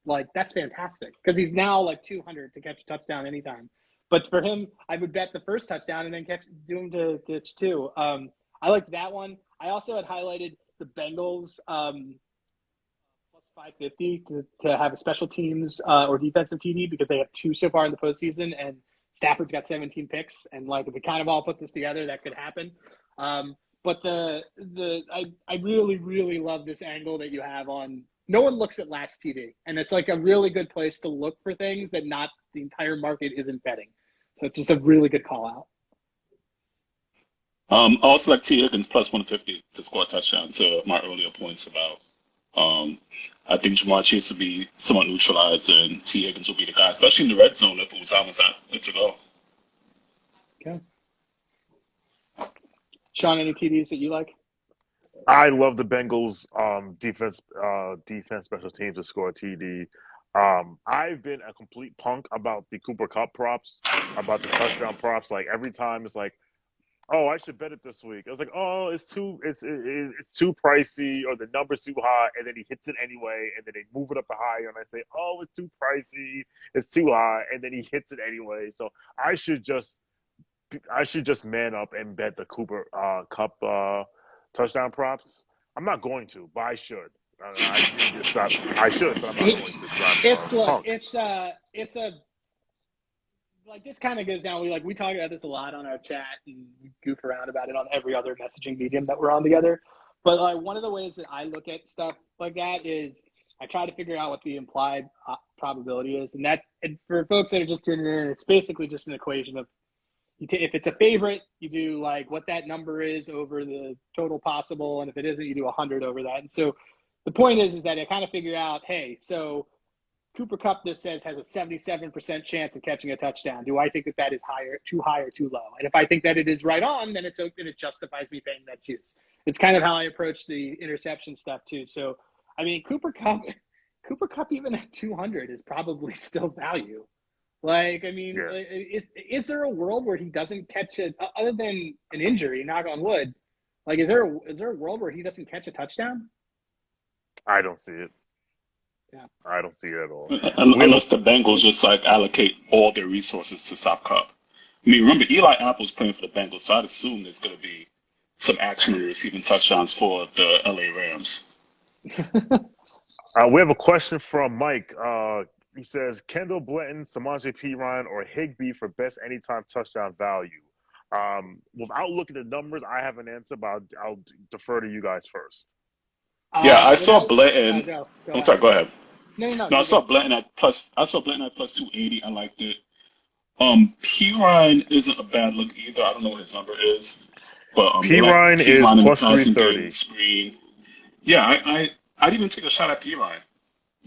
Like that's fantastic because he's now like 200 to catch a touchdown anytime. But for him, I would bet the first touchdown and then do him to catch two. I liked that one. I also had highlighted the Bengals plus 550 to have a special teams or defensive TD because they have two so far in the postseason, and Stafford's got 17 picks, and like if we kind of all put this together, that could happen. But I really love this angle that you have on. No one looks at last TD, and it's like a really good place to look for things that not the entire market isn't betting. So it's just a really good call out. I also like T Higgins plus 150 to score a touchdown. To my earlier points about, um, I think Jamar Chase will be somewhat neutralized, and T Higgins will be the guy, especially in the red zone if Uzama's not good to go. Okay, Sean, any TDs that you like? I love the Bengals defense special teams to score a TD. I've been a complete punk about the Cooper Cup props, about the touchdown props. Like every time it's like, oh, I should bet it this week. I was like, oh, it's too pricey, or the number's too high, and then he hits it anyway, and then they move it up higher, and I say, oh, it's too pricey, it's too high, and then he hits it anyway. So I should just man up and bet the Cooper Cup touchdown props. I'm not going to, but I should. I need to stop. I should, but I'm not going to because I'm It's a look, punk. it's a like this kind of goes down. We talk about this a lot on our chat and we goof around about it on every other messaging medium that we're on together. But like one of the ways that I look at stuff like that is I try to figure out what the implied probability is, and for folks that are just tuning in, it's basically just an equation of if it's a favorite, you do like what that number is over the total possible, and if it isn't, you do 100 over that. And so the point is that I kind of figure out, hey, so Cooper Cup, this says, has a 77% chance of catching a touchdown. Do I think that is high or too low? And if I think that it is right on, then it's open. It justifies me paying that juice. It's kind of how I approach the interception stuff too. So, I mean, Cooper Cup even at 200 is probably still value. Like, I mean, Yeah, is there a world where he doesn't catch it other than an injury? Knock on wood. Like, is there a world where he doesn't catch a touchdown? I don't see it. Yeah. I don't see it at all. We have a Unless the Bengals just like allocate all their resources to stop Cup. I mean, remember Eli Apple's playing for the Bengals, so I'd assume there's going to be some action in receiving touchdowns for the LA Rams. we have a question from Mike. He says Kendall Blanton, Samaje Perine, or Higbee for best anytime touchdown value. Without looking at numbers, I have an answer, but I'll defer to you guys first. Yeah, I saw Without Blanton. go I'm ahead. sorry, go ahead. No, No, I you're saw good. Blanton at plus. I saw Blanton at plus 280. I liked it. P Ryan isn't a bad look either. I don't know what his number is, but I like Perine P is Ryan in the plus passing game, 330. screen. Yeah, I'd even take a shot at P Ryan.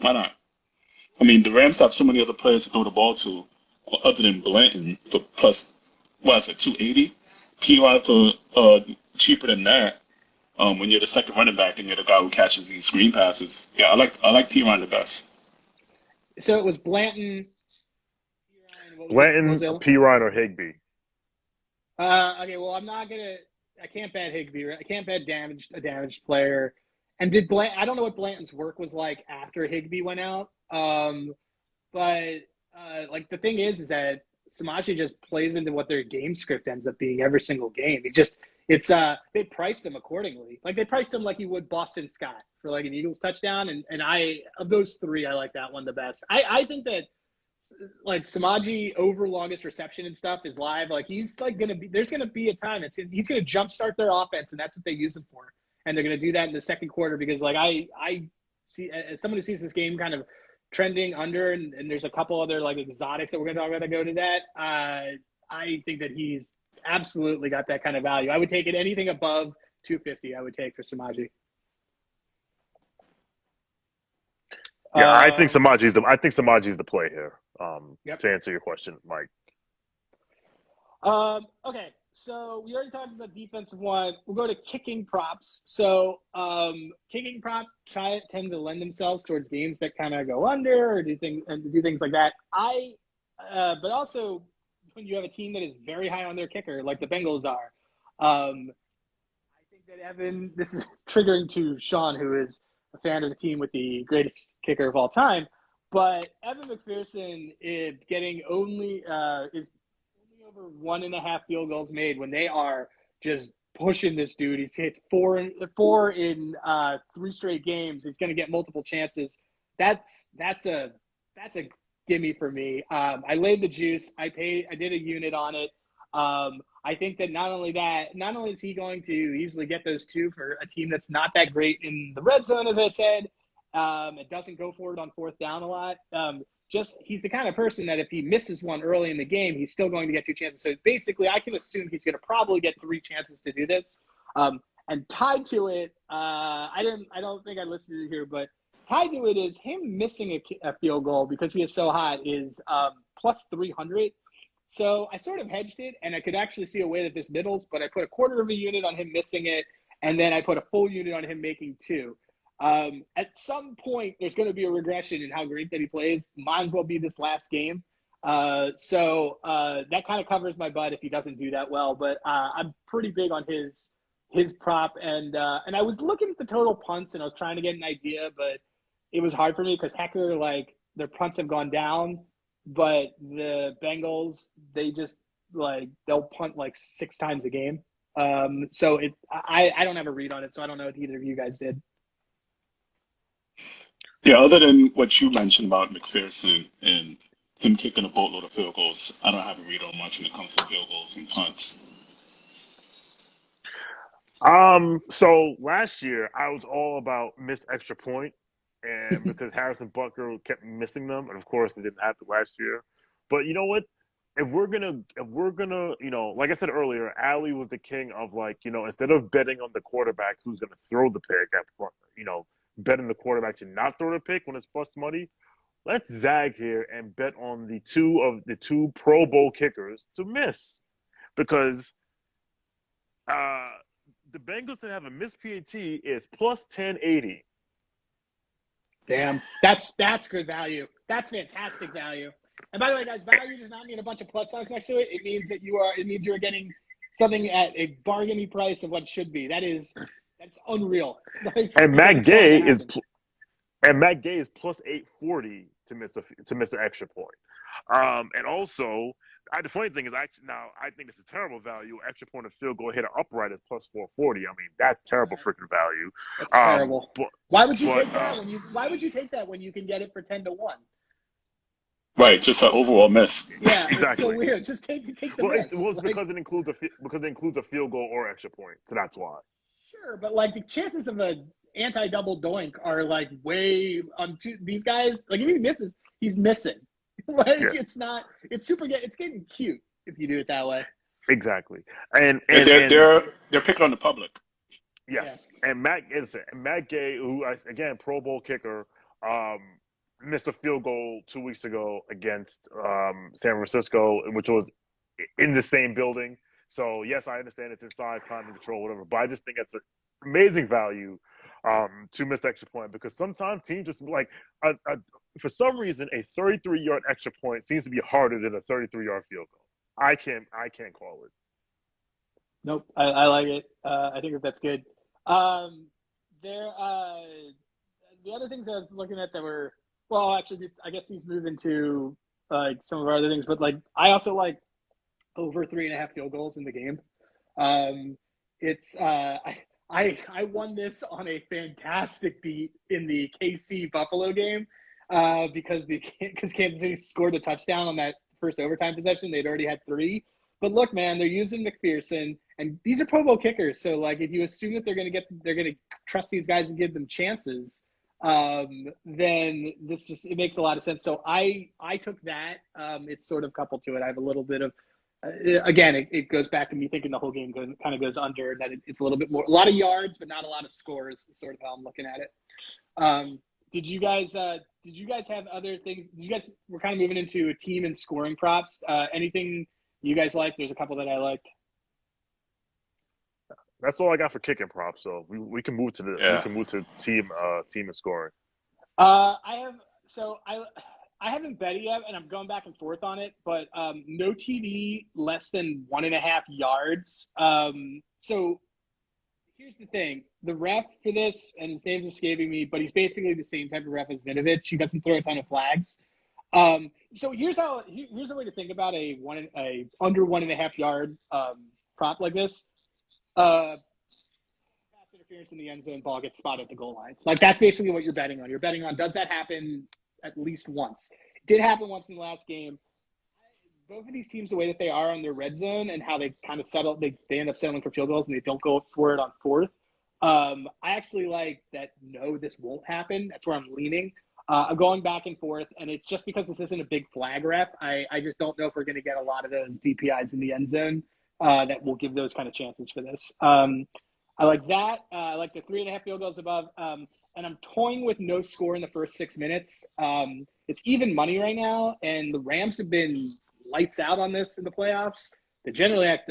Why not? I mean, the Rams have so many other players to throw the ball to, other than Blanton for plus. What is it, 280? P Ryan for cheaper than that. When you're the second running back and you're the guy who catches these screen passes. Yeah, I like P Ryan the best. So it was Blanton. What was Blanton, the other? Perine, or Higbee. Okay, well, I'm not gonna. I can't bet Higbee. I can't bet a damaged player. And I don't know what Blanton's work was like after Higbee went out. But like the thing is that Samaje just plays into what their game script ends up being every single game. They priced him accordingly. Like they priced him like you would Boston Scott for like an Eagles touchdown. And I of those three, I like that one the best. I think that like Samaje over longest reception and stuff is live. Like he's like gonna be. There's gonna be a time he's gonna jumpstart their offense, and that's what they use him for. and they're going to do that in the second quarter because, like, I see as someone who sees this game kind of trending under, and there's a couple other like exotics that we're going to talk about that go to that. I think that he's absolutely got that kind of value. I would take it anything above 250. I would take for Samaji. Yeah, I think Samaji's the play here. Yep. To answer your question, Mike. Okay, so we already talked about defensive one. We'll go to kicking props. So kicking props tend to lend themselves towards games that kind of go under or do things like that. But also when you have a team that is very high on their kicker, like the Bengals are, I think that Evan. This is triggering to Sean, who is a fan of the team with the greatest kicker of all time. But Evan McPherson is getting only over 1.5 field goals made when they are just pushing this dude. He's hit four in 3 straight games. He's going to get multiple chances. That's a gimme for me. I laid the juice. I did a unit on it. I think that not only is he going to easily get those 2 for a team that's not that great in the red zone, as I said, it doesn't go for it on 4th down a lot. He's the kind of person that if he misses one early in the game, he's still going to get 2 chances. So basically, I can assume he's going to probably get 3 chances to do this. And tied to it, I don't think I listed it here, but tied to it is him missing a field goal because he is so hot is plus 300. So I sort of hedged it, and I could actually see a way that this middles, but I put a quarter of a unit on him missing it, and then I put a full unit on him making 2. At some point, there's going to be a regression in how great that he plays. Might as well be this last game. So that kind of covers my butt if he doesn't do that well. But I'm pretty big on his prop. And I was looking at the total punts, and I was trying to get an idea, but it was hard for me because Hecker, like, their punts have gone down. But the Bengals, they just, like, they'll punt like 6 times a game. So I don't have a read on it, so I don't know if either of you guys did. Yeah, other than what you mentioned about McPherson and him kicking a boatload of field goals, I don't have a read on much when it comes to field goals and punts. So last year I was all about missed extra point, and because Harrison Butker kept missing them, and of course it didn't happen last year. But you know what? If we're gonna, like I said earlier, Allie was the king of, like, instead of betting on the quarterback who's gonna throw the pick at betting the quarterback to not throw the pick when it's plus money. Let's zag here and bet on the two Pro Bowl kickers to miss, because the Bengals to have a missed PAT is plus 1080. Damn, that's good value. That's fantastic value. And by the way, guys, value does not mean a bunch of plus signs next to it. It means that you're getting something at a bargainy price of what it should be. That's unreal. Like, and Matt Gay is plus 840 to miss an extra point. And also, the funny thing is, I think it's a terrible value. Extra point of field goal hit an upright is plus 440. I mean, that's terrible freaking value. That's terrible. Why would you take that when you can get it for 10 to 1? Right, just an overall miss. Yeah, exactly. It's so weird. Just take the miss. It's because it includes a field goal or extra point, so that's why. Sure, but like the chances of a anti-double doink are like way on these guys. Like if he misses, he's missing. Like yeah. It's getting cute if you do it that way. Exactly, and they're picking on the public. Yes, yeah. And Matt Gay, who again Pro Bowl kicker, missed a field goal 2 weeks ago against San Francisco, which was in the same building. So yes, I understand it's inside climate control, whatever, but I just think that's an amazing value to miss extra point, because sometimes teams just like for some reason a 33-yard extra point seems to be harder than a 33-yard field goal. I can't call it. Nope, I like it. I think that's good. The other things I was looking at that were, well, actually, I guess these move into some of our other things, but like I also like over 3.5 field goals in the game. I won this on a fantastic beat in the KC Buffalo game because Kansas City scored a touchdown on that first overtime possession. They'd already had 3. But look, man, they're using McPherson, And these are Pro Bowl kickers, so like if you assume that they're going to trust these guys and give them chances, then it makes a lot of sense. So I took that. It's sort of coupled to it. I have a little bit of again, it goes back to me thinking the whole game kind of goes under, that it's a little bit more, a lot of yards, but not a lot of scores, is sort of how I'm looking at it. Did you guys have other things? We're kind of moving into team and scoring props. Anything you guys like? There's a couple that I liked. That's all I got for kicking props. So we can move to team and scoring. I haven't bet it yet, and I'm going back and forth on it. But no TD less than 1.5 yards. So here's the thing: the ref for this, and his name's escaping me, but he's basically the same type of ref as Vinovich. He doesn't throw a ton of flags. So here's a way to think about a under 1.5 yard prop like this. Pass interference in the end zone, ball gets spotted at the goal line. Like that's basically what you're betting on. You're betting on, does that happen at least once? It did happen once in the last game. Both of these teams, the way that they are on their red zone and how they kind of settle, they end up settling for field goals and they don't go for it on fourth. I actually like that. No, this won't happen. That's where I'm leaning. I'm going back and forth, and it's just because this isn't a big flag rep. I just don't know if we're going to get a lot of those DPIs in the end zone that will give those kind of chances for this. I like that. I like the 3.5 field goals above. And I'm toying with no score in the first 6 minutes. It's even money right now, and the Rams have been lights out on this in the playoffs. They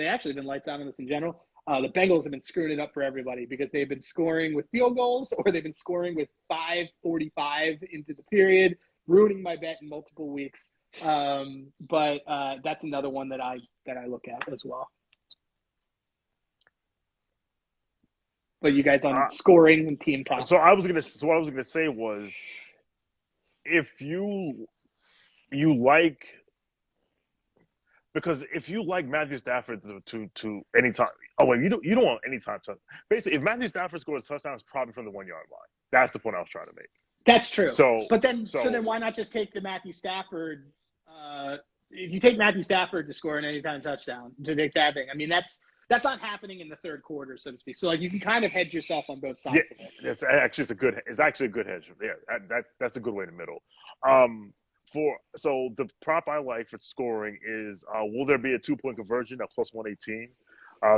actually been lights out on this in general. The Bengals have been screwing it up for everybody because they've been scoring with field goals or they've been scoring with 5:45 into the period, ruining my bet in multiple weeks. But that's another one that I look at as well. But you guys on scoring and team props. So what I was gonna say was, if you like, because if you like Matthew Stafford to anytime, you don't want anytime touchdown. Basically, if Matthew Stafford scores a touchdown, it's probably from the 1 yard line. That's the point I was trying to make. That's true. So then why not just take the Matthew Stafford? If you take Matthew Stafford to score an anytime touchdown to make that thing, I mean that's not happening in the third quarter, so to speak. So like you can kind of hedge yourself on both sides of it. It's actually a good hedge. Yeah, that's a good way in the middle. So the prop I like for scoring is will there be a 2-point conversion at plus 118?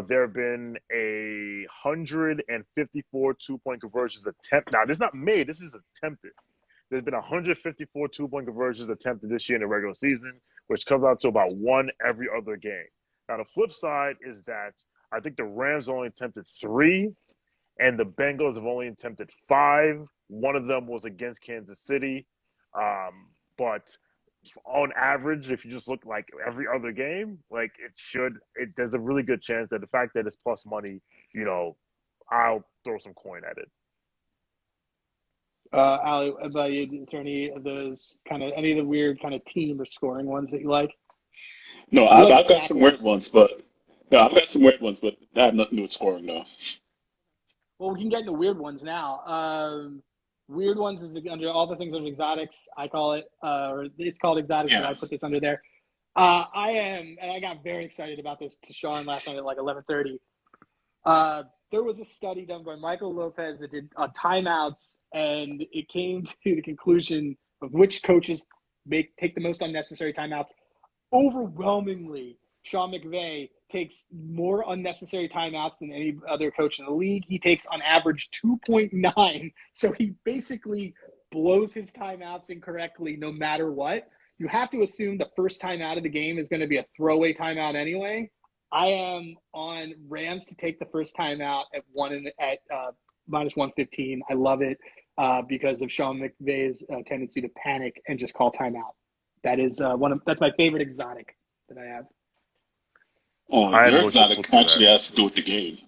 There have been 154 2-point conversions attempted. Now this is not made. This is attempted. There's been 154 2-point conversions attempted this year in the regular season, which comes out to about one every other game. Now, the flip side is that I think the Rams only attempted 3, and the Bengals have only attempted 5. One of them was against Kansas City. But on average, if you just look like every other game, like there's a really good chance that the fact that it's plus money, I'll throw some coin at it. Ali, about you, is there any of the weird kind of team or scoring ones that you like? No, I've got some weird ones, but that have nothing to do with scoring, though. Well, we can get into weird ones now. Weird ones is under all the things of exotics, I call it, or it's called exotics, but I put this under there. I got very excited about this to Sean last night at like 11:30. There was a study done by Michael Lopez that did timeouts, and it came to the conclusion of which coaches take the most unnecessary timeouts. Overwhelmingly, Sean McVay takes more unnecessary timeouts than any other coach in the league. He takes on average 2.9. So he basically blows his timeouts incorrectly no matter what. You have to assume the first timeout of the game is going to be a throwaway timeout anyway. I am on Rams to take the first timeout at minus 115. I love it because of Sean McVay's tendency to panic and just call timeout. That is that's my favorite exotic that I have. Oh, your exotic actually has to do with the game.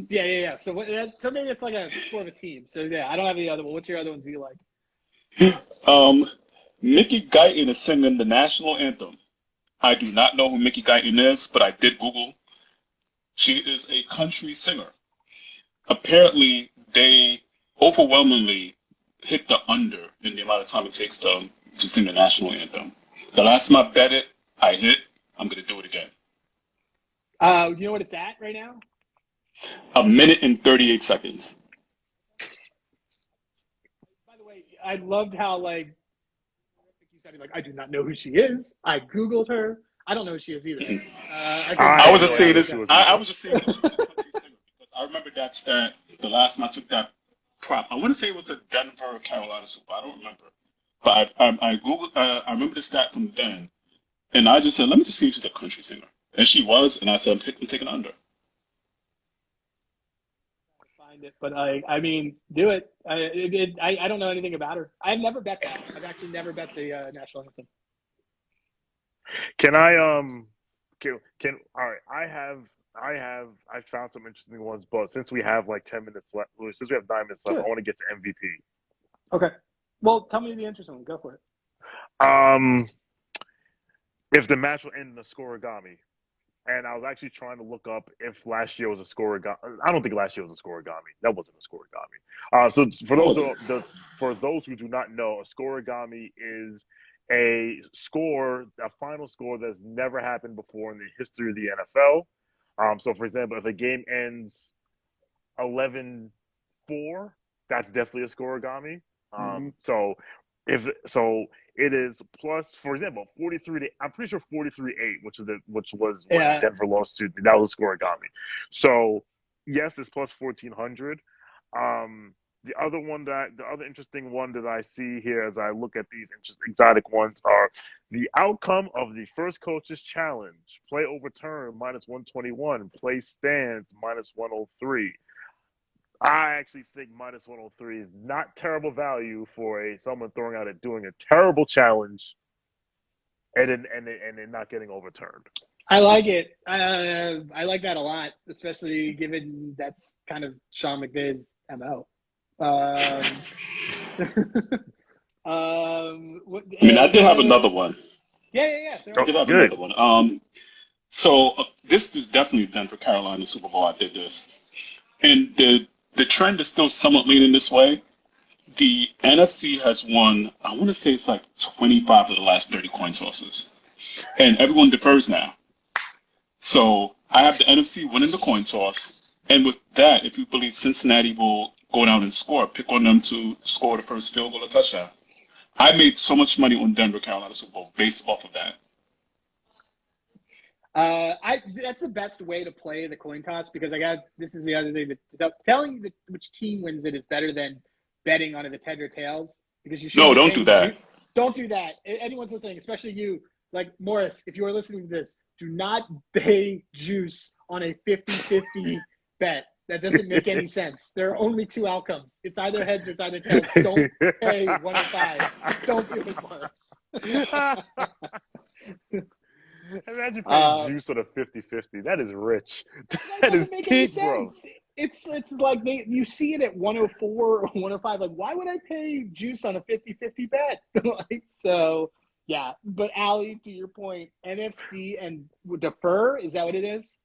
Yeah. So maybe it's like a sort of a team. So yeah, I don't have any other one. What's your other ones you like? Mickey Guyton is singing the national anthem. I do not know who Mickey Guyton is, but I did Google. She is a country singer. Apparently, they overwhelmingly hit the under in the amount of time it takes them to sing the national anthem. The last time I bet it, I hit. I'm going to do it again. Do you know what it's at right now? A minute and 38 seconds. By the way, I loved how like you said like I do not know who she is. I googled her. I don't know who she is either. I think I I was had just no that saying idea makes who this. she sense. was I either. was just saying that she was a country singer because I remember that stat the last time I took that prop. I want to say it was a Denver, Carolina Super. I don't remember, but I googled. I remember the stat from then, and I just said, let me just see if she's a country singer, and she was, and I said, I'm taking under. Find it, but I mean, do it. I don't know anything about her. I've never bet that. I've actually never bet the national anthem. Can I can all right, I found some interesting ones, but since we have like 10 minutes left, since we have 9 minutes left, I Sure. want to get to MVP. Okay. Well, tell me the interesting one. Go for it. Um, if the match will end in a scoregami, and I was actually trying to look up if last year was a scoregami. I don't think last year was a scoregami. That wasn't a scoregami. So What was it? for those who do not know, a scoregami is a score, a final score that's never happened before in the history of the NFL. So for example, if a game ends 11-4, that's definitely a scoregami. Mm-hmm. So if so, it is plus, for example, 43 to, I'm pretty sure 43-8, which was when Yeah. Denver lost to, that was scoregami. So yes, it's plus 1400. The other interesting one that I see here as I look at these exotic ones are the outcome of the first coach's challenge. Play overturned minus 121. Play stands minus 103. I actually think minus 103 is not terrible value for someone throwing out it doing a terrible challenge and then not getting overturned. I like it. I like that a lot, especially given that's kind of Sean McVay's MO. I mean, I And did have another one. yeah. Throw I Oh, it did out. have good. another one. So this is definitely Denver, Carolina Super Bowl. I did this, and the trend is still somewhat leaning this way. The NFC has won, I want to say it's like 25 of the last 30 coin tosses. And everyone defers now. So I have the NFC winning the coin toss. And with that, if you believe Cincinnati will go down and score, pick on them to score the first field goal or touchdown. I made so much money on Denver, Carolina Super Bowl based off of that. I That's the best way to play the coin toss because this is the other thing that telling you which team wins it is better than betting on the head or tails because you shouldn't No, be don't do paying. that. Don't do that. Anyone's listening, especially you, like Morris. If you are listening to this, do not pay juice on a 50-50 bet. That doesn't make any sense. There are only two outcomes. It's either heads or it's either tails. Don't pay 105. Don't do it, Morris. Imagine paying uh, juice on a 50-50. That is rich. That That is doesn't make any peak, bro. sense. It's like you see it at 104 or 105. Like, why would I pay juice on a 50-50 bet? Like, so, yeah. But, Ali, to your point, NFC and defer, is that what it is?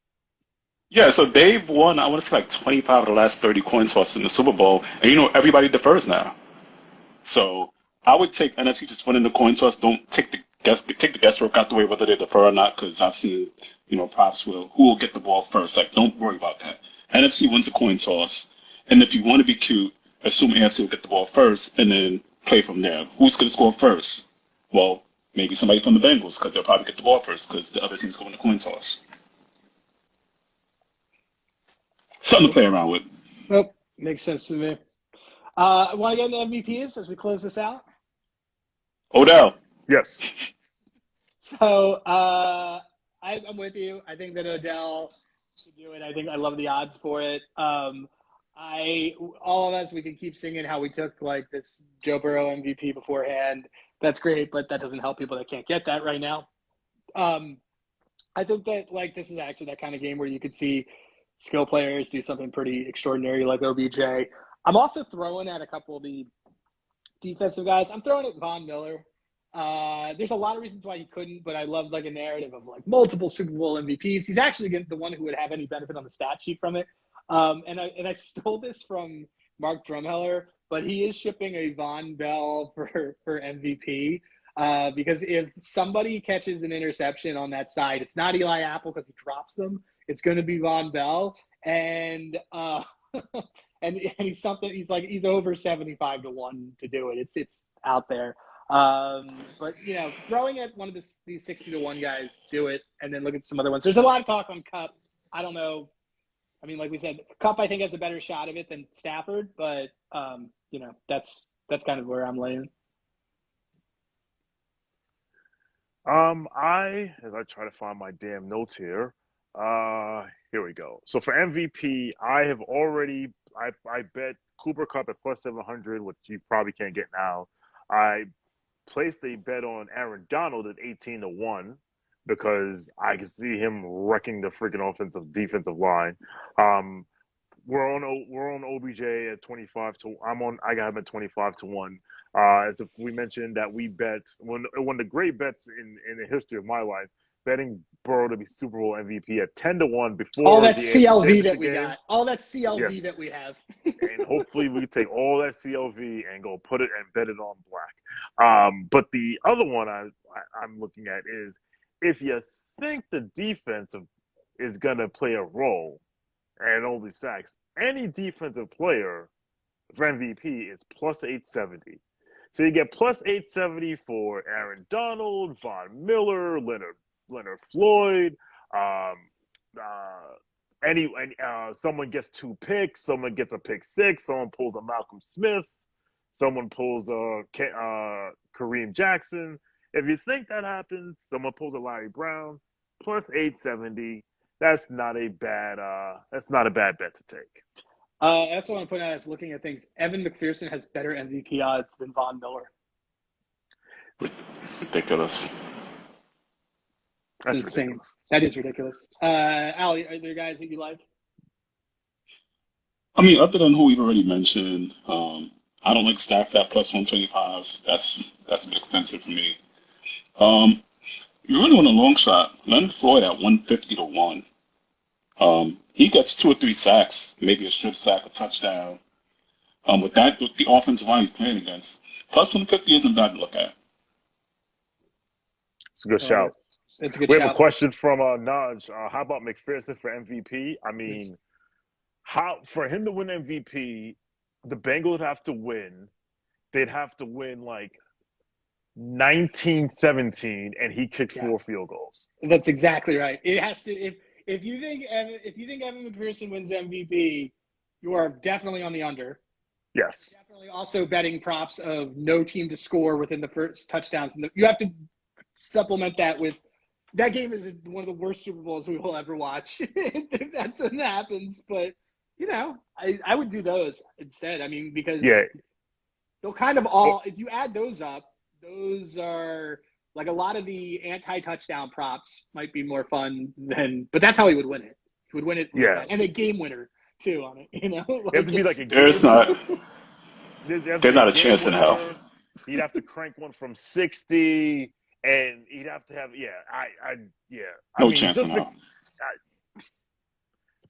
Yeah, so they've won, I want to say like 25 of the last 30 coin tosses in the Super Bowl. And everybody defers now. So I would take NFC just winning the coin toss. Don't take the guesswork out the way whether they defer or not, because I've seen props who will get the ball first. Like, don't worry about that. NFC wins the coin toss, and if you want to be cute, assume AFC will get the ball first, and then play from there. Who's going to score first? Well, maybe somebody from the Bengals, because they'll probably get the ball first, because the other team's going to coin toss. Something to play around with. Nope. Makes sense to me. Want to get into MVPs as we close this out? Odell. Yes. So I'm with you. I think that Odell should do it. I think I love the odds for it. All of us, we can keep singing how we took like this Joe Burrow MVP beforehand. That's great, but that doesn't help people that can't get that right now. I think that like this is actually that kind of game where you could see skill players do something pretty extraordinary like OBJ. I'm also throwing at a couple of the defensive guys. I'm throwing at Von Miller. There's a lot of reasons why he couldn't, but I love like a narrative of like multiple Super Bowl MVPs. He's actually the one who would have any benefit on the stat sheet from it. And I stole this from Mark Drumheller, but he is shipping a Von Bell for MVP. Because if somebody catches an interception on that side, it's not Eli Apple because he drops them. it's going to be Von Bell, and and he's something. He's over 75 to 1 to do it. It's out there. But throwing at one of these 60 to 1 guys, do it, and then look at some other ones. There's a lot of talk on Cup. I don't know. I mean, like we said, Cup I think has a better shot of it than Stafford, but that's kind of where I'm laying. As I try to find my damn notes here, here we go. So for MVP, I bet Cooper Cup at plus 700, which you probably can't get now. I placed a bet on Aaron Donald at 18 to 1 because I can see him wrecking the freaking defensive line. We're on OBJ at 25 to I got him at 25 to 1. As if we mentioned that we bet one of the great bets in the history of my life, betting Burrow to be Super Bowl MVP at 10 to 1 before all that the CLV that we game. got. All that CLV Yes. that we have. And hopefully we take all that CLV and go put it and bet it on black. But the other one I'm looking at is if you think the defense is going to play a role and only sacks, any defensive player for MVP is plus 870. So you get plus 870 for Aaron Donald, Von Miller, Leonard Floyd. Someone gets 2 picks, someone gets a pick 6, someone pulls a Malcolm Smith, someone pulls a Kareem Jackson. If you think that happens, someone pulls a Larry Brown, plus 870. That's not a bad bet to take. I also want to point out, as looking at things, Evan McPherson has better MVP odds than Von Miller. Ridiculous. That's insane. Ridiculous. That is ridiculous. Ali, are there guys that you like? I mean, other than who we've already mentioned, I don't like Stafford at plus 125. That's a bit expensive for me. You really want a long shot. Leonard Floyd at 150 to 1. He gets 2 or 3 sacks, maybe a strip sack, a touchdown. With the offensive line he's playing against, plus 150 isn't bad to look at. It's a good shout. It's a good we shout. have a question from Naj. How about McPherson for MVP? I mean, for him to win MVP, the Bengals would have to win. They'd have to win like 19-17, and he kicked 4 field goals. That's exactly right. It has to. If you think Evan McPherson wins MVP, you are definitely on the under. Yes. Definitely also betting props of no team to score within the first touchdowns. You have to supplement that with that game is one of the worst Super Bowls we will ever watch. If that's what happens, but I would do those instead. I mean, because they'll kind of all. If you add those up, those are. Like a lot of the anti-touchdown props might be more fun but that's how he would win it. He would win it, and a game winner too on it. It have to be like a game. There's not a chance in hell. He'd have to crank one from 60, and he'd have to have No chance in hell.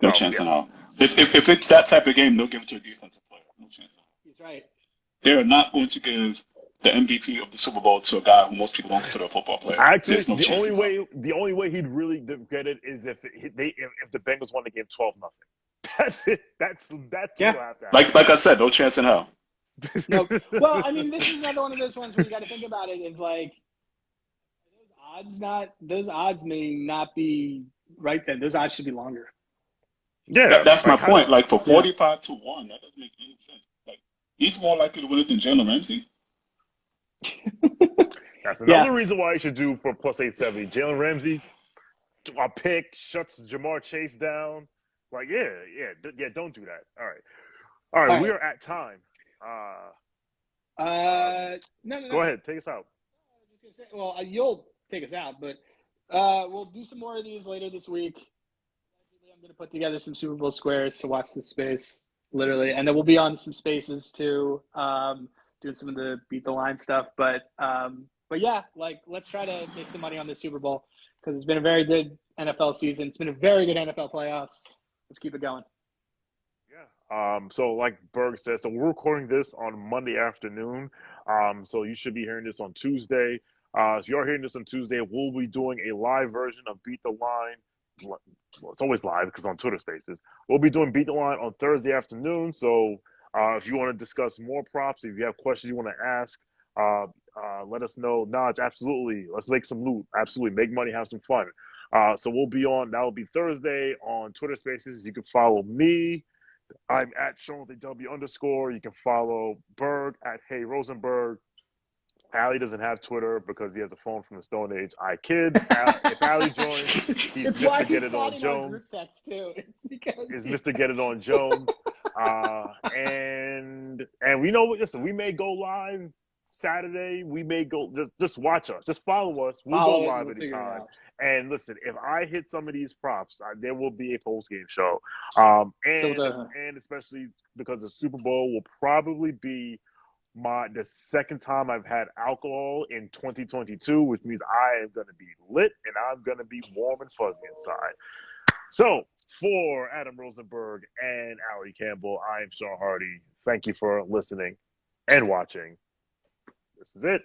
No chance in hell. If it's that type of game, they'll give it to a defensive player. No chance in hell. He's right. They're not going to give the MVP of the Super Bowl to a guy who most people don't consider a football player. Actually, the only way he'd really get it is if the Bengals won the game 12-0. That's it. That's what have to happen. Like I said, no chance in hell. No. Well, I mean, this is another one of those ones where you got to think about it. It's like those odds may not be right then. Those odds should be longer. Yeah, that's my point. Like for 45 to 1, that doesn't make any sense. Like he's more likely to win it than Jalen Ramsey. That's another reason why you should do for plus 870. Jalen Ramsey, a pick, shuts Jamar Chase down. Like, don't do that. All right. We are at time. No. Go ahead, take us out. Well, you'll take us out, but we'll do some more of these later this week. I'm going to put together some Super Bowl squares to watch this space, literally, and then we'll be on some spaces too. Doing some of the beat the line stuff, but yeah, like let's try to make some money on this Super Bowl because it's been a very good NFL season. It's been a very good NFL playoffs. Let's keep it going. Yeah. So like Berg said, so we're recording this on Monday afternoon. So you should be hearing this on Tuesday. If you're hearing this on Tuesday, we'll be doing a live version of Beat the Line well, it's always live because on Twitter Spaces. We'll be doing Beat the Line on Thursday afternoon. So if you want to discuss more props, if you have questions you want to ask, uh, let us know. Naj, absolutely. Let's make some loot. Absolutely. Make money, have some fun. So we'll be on, that will be Thursday on Twitter Spaces. You can follow me. I'm at Sean_. You can follow Berg at Hey Rosenberg. Allie doesn't have Twitter because he has a phone from the Stone Age. I kid. If Allie joins, he's It's why Mr. Get he's It not On in our group Jones. text too. It's because Is Mr. Get It On Jones. And we know, listen, we may go live Saturday. We may go, just watch us. Just follow us. We'll go follow it and live we'll figure it anytime. out. And listen, if I hit some of these props, there will be a post game show. And especially because the Super Bowl will probably be the second time I've had alcohol in 2022, which means I am going to be lit and I'm going to be warm and fuzzy inside. So for Adam Rosenberg and Allie Campbell, I am Sean Hardy. Thank you for listening and watching. This is it.